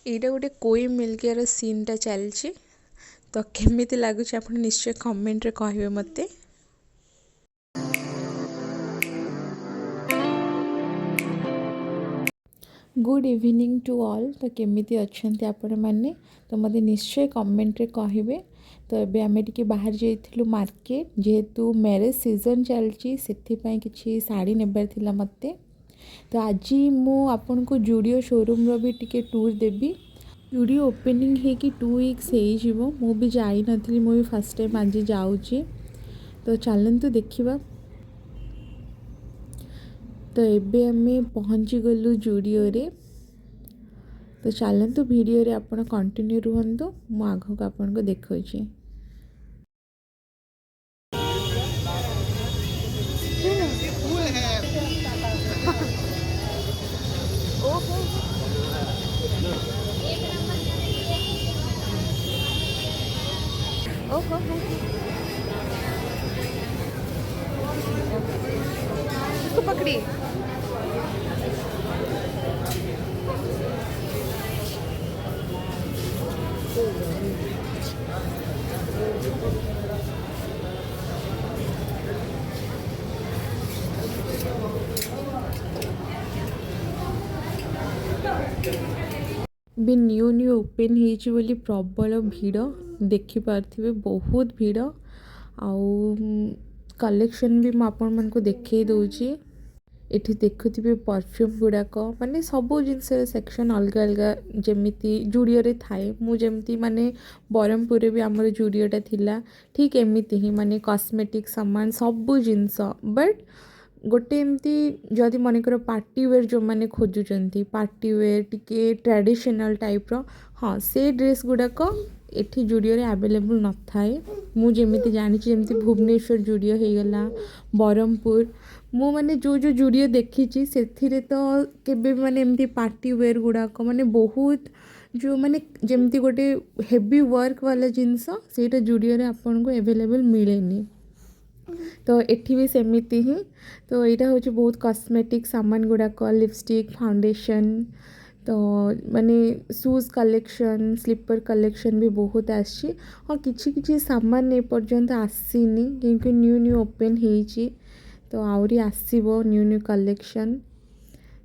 ଏଇଟା ଗୋଟେ କୋଇ ମିଲ୍କିର ସିନ୍ଟା ଚାଲିଛି। ତ କେମିତି ଲାଗୁଛି ଆପଣ ନିଶ୍ଚୟ କମେଣ୍ଟରେ କହିବେ ମୋତେ। Good evening to all. ତ କେମିତି ଅଛନ୍ତି ଆପଣମାନେ? ତ ମୋତେ ନିଶ୍ଚୟ କମେଣ୍ଟରେ କହିବେ। ତ ଏବେ ଆମେ ଟିକେ ବାହାରି ଯାଇଥିଲୁ ମାର୍କେଟ, ଯେହେତୁ ମ୍ୟାରେଜ୍ ସିଜନ୍ ଚାଲିଛି ସେଥିପାଇଁ କିଛି ଶାଢ଼ୀ ନେବାର ଥିଲା ମୋତେ। ତ ଆଜି ମୁଁ ଆପଣଙ୍କୁ ଜୁଡ଼ିଓ ଶୋରୁମ୍ର ବି ଟିକେ ଟୁର୍ ଦେବି। ଜୁଡ଼ିଓ ଓପନିଂ ହେଇକି 2 ୱିକ୍ସ ହେଇଯିବ। ମୁଁ ବି ଯାଇନଥିଲି, ମୁଁ ବି ଫାର୍ଷ୍ଟ ଟାଇମ୍ ଆଜି ଯାଉଛି। ତ ଚାଲନ୍ତୁ ଦେଖିବା। ତ ଏବେ ଆମେ ପହଞ୍ଚିଗଲୁ ଜୁଡ଼ିଓରେ। ତ ଚାଲନ୍ତୁ ଭିଡ଼ିଓରେ ଆପଣ କଣ୍ଟିନ୍ୟୁ ରୁହନ୍ତୁ, ମୁଁ ଆଗକୁ ଆପଣଙ୍କୁ ଦେଖାଉଛି। इसको पकड़िए। भी न्यू न्यू ओपन ହେଇଛି ବୋଲି ପ୍ରବଳ ଭିଡ଼ ଦେଖିପାରୁଥିବେ, ବହୁତ ଭିଡ଼। ଆଉ କଲେକ୍ସନ୍ ବି ମୁଁ ଆପଣମାନଙ୍କୁ ଦେଖେଇ ଦେଉଛି। ଏଠି ଦେଖୁଥିବେ ପରଫ୍ୟୁମ୍ ଗୁଡ଼ାକ, ମାନେ ସବୁ ଜିନିଷର ସେକ୍ସନ୍ ଅଲଗା ଅଲଗା ଯେମିତି ଜୁଡ଼ିଓରେ ଥାଏ। ମୁଁ ଯେମିତି ମାନେ ବ୍ରହ୍ମପୁରରେ ବି ଆମର ଜୁଡ଼ିଓଟା ଥିଲା, ଠିକ୍ ଏମିତି ହିଁ ମାନେ କସ୍ମେଟିକ୍ ସାମାନ ସବୁ ଜିନିଷ। ବଟ୍ ଗୋଟେ ଏମିତି ଯଦି ମନେକର ପାର୍ଟି ୱେର୍ ଯେଉଁମାନେ ଖୋଜୁଛନ୍ତି, ପାର୍ଟି ୱେର୍ ଟିକେ ଟ୍ରାଡ଼ିସନାଲ୍ ଟାଇପ୍ର, ହଁ ସେ ଡ୍ରେସ୍ ଗୁଡ଼ାକ ଏଠି ଜୁଡ଼ିଓରେ ଆଭେଲେବୁଲ୍ ନଥାଏ। ମୁଁ ଯେମିତି ଜାଣିଛି, ଯେମିତି ଭୁବନେଶ୍ୱର ଜୁଡ଼ିଓ ହେଇଗଲା, ବ୍ରହ୍ମପୁର, ମୁଁ ମାନେ ଯେଉଁ ଜୁଡ଼ିଓ ଦେଖିଛି ସେଥିରେ ତ କେବେ ବି ମାନେ ଏମିତି ପାର୍ଟି ୱେର୍ ଗୁଡ଼ାକ ମାନେ ବହୁତ ଯେଉଁ ମାନେ ଯେମିତି ଗୋଟେ ହେଭି ୱାର୍କ ବାଲା ଜିନିଷ ସେଇଟା ଜୁଡ଼ିଓରେ ଆପଣଙ୍କୁ ଆଭେଲେବୁଲ୍ ମିଳେନି। ତ ଏଠି ବି ସେମିତି ହିଁ। ତ ଏଇଟା ହେଉଛି ବହୁତ କସ୍ମେଟିକ୍ ସାମାନ ଗୁଡ଼ାକ, ଲିପଷ୍ଟିକ୍, ଫାଉଣ୍ଡେସନ୍, ତ ମାନେ ସୁଜ୍ କଲେକ୍ସନ୍, ସ୍ଲିପର୍ କଲେକ୍ସନ୍ ବି ବହୁତ ଆସିଛି। ହଁ କିଛି କିଛି ସାମାନ ଏପର୍ଯ୍ୟନ୍ତ ଆସିନି, କାହିଁକି ନ୍ୟୁ ନ୍ୟୁ ଓପନ୍ ହେଇଛି। ତ ଆହୁରି ଆସିବ ନ୍ୟୁ ନ୍ୟୁ କଲେକ୍ସନ୍।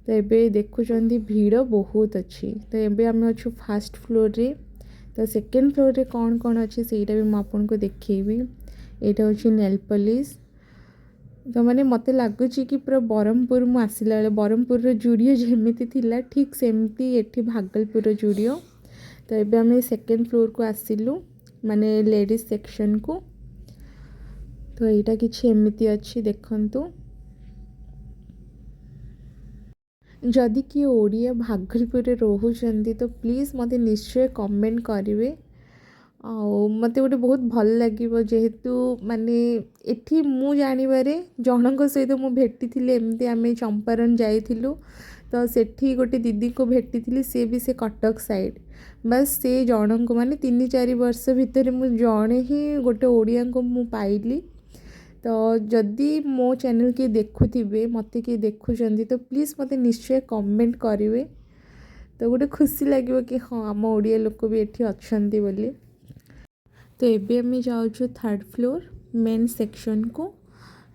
ତ ଏବେ ଦେଖୁଛନ୍ତି ଭିଡ଼ ବହୁତ ଅଛି। ତ ଏବେ ଆମେ ଅଛୁ ଫାର୍ଷ୍ଟ ଫ୍ଲୋର୍ରେ। ତ ସେକେଣ୍ଡ ଫ୍ଲୋର୍ରେ କ'ଣ କ'ଣ ଅଛି ସେଇଟା ବି ମୁଁ ଆପଣଙ୍କୁ ଦେଖେଇବି। ଏଇଟା ହେଉଛି ନେଲ୍ ପଲିସ୍। ତ ମାନେ ମୋତେ ଲାଗୁଛି କି ପୁରା ବ୍ରହ୍ମପୁର ମୁଁ ଆସିଲା ବେଳେ ବ୍ରହ୍ମପୁରର ଜୁଡ଼ିଓ ଯେମିତି ଥିଲା ଠିକ୍ ସେମିତି ଏଠି ଭାଗଲପୁରର ଜୁଡ଼ିଓ। ତ ଏବେ ଆମେ ସେକେଣ୍ଡ ଫ୍ଲୋର୍କୁ ଆସିଲୁ, ମାନେ ଲେଡ଼ିଜ୍ ସେକ୍ସନ୍କୁ। ତ ଏଇଟା କିଛି ଏମିତି ଅଛି ଦେଖନ୍ତୁ। ଯଦି କିଏ ଓଡ଼ିଆ ଭାଗଲପୁରରେ ରହୁଛନ୍ତି ତ ପ୍ଲିଜ୍ ମୋତେ ନିଶ୍ଚୟ କମେଣ୍ଟ କରିବେ। ଆଉ ମୋତେ ଗୋଟେ ବହୁତ ଭଲ ଲାଗିବ, ଯେହେତୁ ମାନେ ଏଠି ମୁଁ ଜାଣିବାରେ ଜଣଙ୍କ ସହିତ ମୁଁ ଭେଟିଥିଲି, ଏମିତି ଆମେ ଚମ୍ପାରନ୍ ଯାଇଥିଲୁ। ତ ସେଠି ଗୋଟେ ଦିଦିକୁ ଭେଟିଥିଲି, ସିଏ ବି ସେ କଟକ ସାଇଡ଼୍। ବାସ୍ ସେ ଜଣଙ୍କୁ ମାନେ 3-4 ବର୍ଷ ଭିତରେ ମୁଁ ଜଣେ ହିଁ ଗୋଟେ ଓଡ଼ିଆଙ୍କୁ ମୁଁ ପାଇଲି। ତ ଯଦି ମୋ ଚ୍ୟାନେଲ୍ କିଏ ଦେଖୁଥିବେ, ମୋତେ କିଏ ଦେଖୁଛନ୍ତି ତ ପ୍ଲିଜ୍ ମୋତେ ନିଶ୍ଚୟ କମେଣ୍ଟ କରିବେ। ତ ଗୋଟେ ଖୁସି ଲାଗିବ କି ହଁ ଆମ ଓଡ଼ିଆ ଲୋକ ବି ଏଠି ଅଛନ୍ତି ବୋଲି। ତ ଏବେ ଆମେ ଯାଉଛୁ ଥାର୍ଡ଼ ଫ୍ଲୋର୍ ମେନ୍ ସେକ୍ସନ୍କୁ।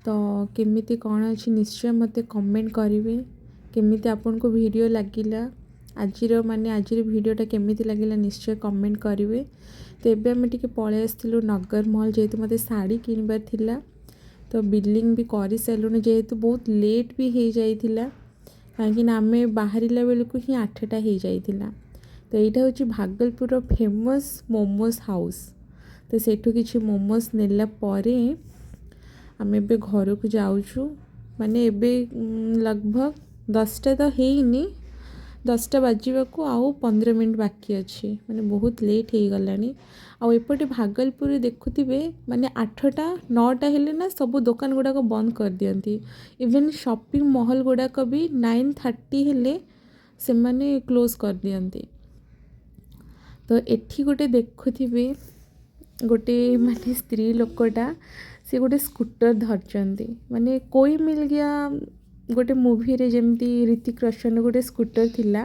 ତ କେମିତି କ'ଣ ଅଛି ନିଶ୍ଚୟ ମୋତେ କମେଣ୍ଟ କରିବେ। କେମିତି ଆପଣଙ୍କୁ ଭିଡ଼ିଓ ଲାଗିଲା, ଆଜିର ଭିଡ଼ିଓଟା କେମିତି ଲାଗିଲା ନିଶ୍ଚୟ କମେଣ୍ଟ କରିବେ। ତ ଏବେ ଆମେ ଟିକେ ପଳେଇ ଆସିଥିଲୁ ନଗର ମହଲ, ଯେହେତୁ ମୋତେ ଶାଢ଼ୀ କିଣିବାର ଥିଲା। ତ ବିଲିଂ ବି କରିସାରିଲୁଣି, ଯେହେତୁ ବହୁତ ଲେଟ୍ ବି ହେଇଯାଇଥିଲା, କାହିଁକିନା ଆମେ ବାହାରିଲା ବେଳକୁ ହିଁ 8ଟା ହେଇଯାଇଥିଲା। ତ ଏଇଟା ହେଉଛି ଭାଗଲପୁରର ଫେମସ୍ ମୋମୋସ୍ ହାଉସ୍। ତ ସେଇଠୁ କିଛି ମୋମୋସ୍ ନେଲା ପରେ ଆମେ ଏବେ ଘରକୁ ଯାଉଛୁ। ମାନେ ଏବେ ଲଗଭଗ 10ଟା ତ ହେଇନି, 10ଟା ବାଜିବାକୁ ଆଉ 15 ମିନିଟ୍ ବାକି ଅଛି। ମାନେ ବହୁତ ଲେଟ୍ ହେଇଗଲାଣି। ଆଉ ଏପଟେ ଭାଗଲପୁରରେ ଦେଖୁଥିବେ ମାନେ 8ଟା-9ଟା ହେଲେ ନା ସବୁ ଦୋକାନ ଗୁଡ଼ାକ ବନ୍ଦ କରିଦିଅନ୍ତି। ଇଭେନ୍ ସପିଂ ମହଲ ଗୁଡ଼ାକ ବି 9:30 ହେଲେ ସେମାନେ କ୍ଲୋଜ୍ କରିଦିଅନ୍ତି। ତ ଏଠି ଗୋଟେ ଦେଖୁଥିବେ ଗୋଟେ ମାନେ ସ୍ତ୍ରୀ ଲୋକଟା, ସେ ଗୋଟେ ସ୍କୁଟର ଧରିଛନ୍ତି। ମାନେ କୋଇ ମିଲ୍ ଗୟା ଗୋଟେ ମୁଭିରେ ଯେମିତି ଋତିକ ରୋଶନର ଗୋଟେ ସ୍କୁଟର ଥିଲା,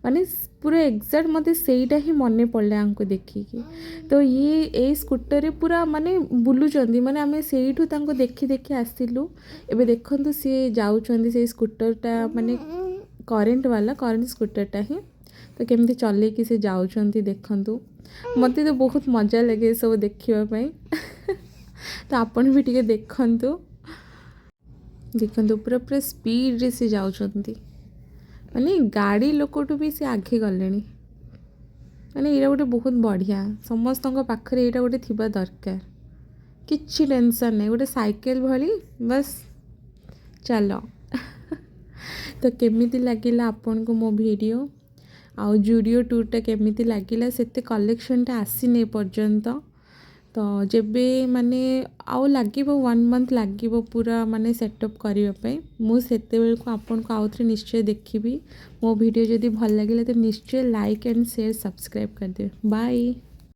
माने पूरा एग्जाक्ट मते सेईटा ही मने पड़ला आंको देखिकी। तो ये ए स्कूटर रे पूरा माने बुलुचंदी माने आमे सेईठु तांको देखि देखि आसिलु। एबे देखंतु सी जाउचंदी से स्कूटरटा माने करेंट स्कूटरटा ही तो केमती चले कि से जाउचंदी देखंतु। मते तो बहुत मजा लगे सब देखिबा पई। तो आपण भी टिके देखंतु पूरा पूरा स्पीड रे से जाउचंदी माने गाड़ी लोकटू भी से आगे गलेनी। माने एटा गोटे बहुत बढ़िया समस्त पाखरे एटा गोटे थिबा दरकार किछि टेंशन नहीं गोटे साइकेल भली बस चलो। तो केमिति लागिला आपन को मो वीडियो आउ जुडियो टूरटा केमिति लागिला सेते कलेक्शनटा आसीने पर्यंत। तो जेबे माने आउ लागिबो 1 मंथ लागिबो पूरा माने सेटअप करिवा पई मु सेते बेल को आपन को आउथरे निश्चय देखिबी। मो वीडियो जदि भल लागिला तो निश्चय लाइक एंड शेयर सब्सक्राइब कर दे। बाय।